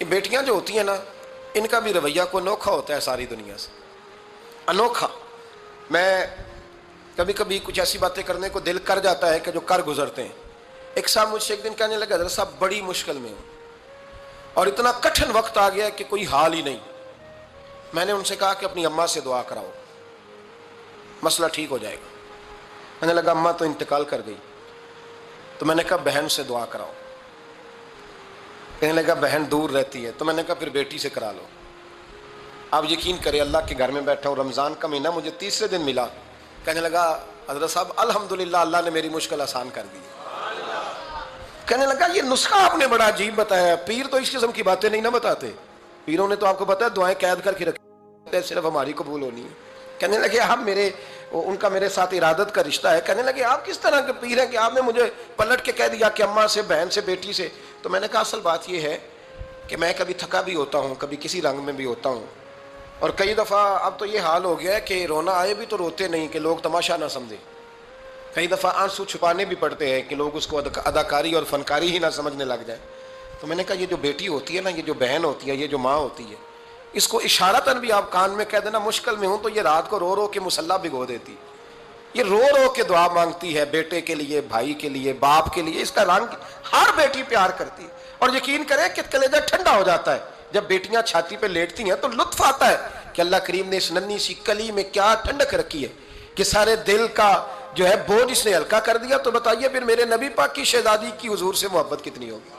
یہ بیٹیاں جو ہوتی ہیں نا، ان کا بھی رویہ کو انوکھا ہوتا ہے ساری دنیا سے، انوکھا۔ میں کبھی کبھی کچھ ایسی باتیں کرنے کو دل کر جاتا ہے کہ جو کر گزرتے ہیں۔ ایک صاحب مجھ سے ایک دن کہنے لگا، حضرت صاحب بڑی مشکل میں ہوں اور اتنا کٹھن وقت آ گیا کہ کوئی حال ہی نہیں۔ میں نے ان سے کہا کہ اپنی اماں سے دعا کراؤ، مسئلہ ٹھیک ہو جائے گا۔ میں نے لگا اماں تو انتقال کر گئی، تو میں نے کہا بہن سے دعا کراؤ۔ کہنے لگا بہن دور رہتی ہے، تو میں نے کہا پھر بیٹی سے کرا لو۔ آپ یقین کریں، اللہ کے گھر میں بیٹھا ہوں، رمضان کا مہینہ مجھے تیسرے دن ملا۔ کہنے لگا حضرت صاحب الحمدللہ اللہ نے میری مشکل آسان کر دی۔ کہنے لگا یہ نسخہ آپ نے بڑا عجیب بتایا، پیر تو اس قسم کی باتیں نہیں نہ بتاتے، پیروں نے تو آپ کو پتا ہے دعائیں قید کر کے رکھی، صرف ہماری قبول ہونی ہے۔ کہنے لگے ہم ان کا میرے ساتھ ارادت کا رشتہ ہے۔ کہنے لگے آپ کس طرح کے پیر ہیں کہ آپ نے مجھے پلٹ کے کہہ دیا کہ اماں سے، بہن سے، بیٹی سے؟ تو میں نے کہا اصل بات یہ ہے کہ میں کبھی تھکا بھی ہوتا ہوں، کبھی کسی رنگ میں بھی ہوتا ہوں، اور کئی دفعہ اب تو یہ حال ہو گیا ہے کہ رونا آئے بھی تو روتے نہیں کہ لوگ تماشا نہ سمجھیں۔ کئی دفعہ آنسو چھپانے بھی پڑتے ہیں کہ لوگ اس کو اداکاری اور فنکاری ہی نہ سمجھنے لگ جائیں۔ تو میں نے کہا یہ جو بیٹی ہوتی ہے نا، یہ جو بہن ہوتی ہے، یہ جو ماں ہوتی ہے، اس کو اشارتاً بھی آپ کان میں کہہ دینا مشکل میں ہوں تو یہ رات کو رو رو کے مصلی بھگو دیتی، یہ رو رو کے دعا مانگتی ہے بیٹے کے لیے، بھائی کے لیے، باپ کے لیے۔ اس کا رنگ ہر بیٹی پیار کرتی ہے، اور یقین کریں کہ کلیجہ ٹھنڈا ہو جاتا ہے جب بیٹیاں چھاتی پہ لیٹتی ہیں، تو لطف آتا ہے کہ اللہ کریم نے اس ننھی سی کلی میں کیا ٹھنڈک رکھی ہے کہ سارے دل کا جو ہے بوجھ اس نے ہلکا کر دیا۔ تو بتائیے پھر میرے نبی پاک کی شہزادی کی حضور سے محبت کتنی ہوگی۔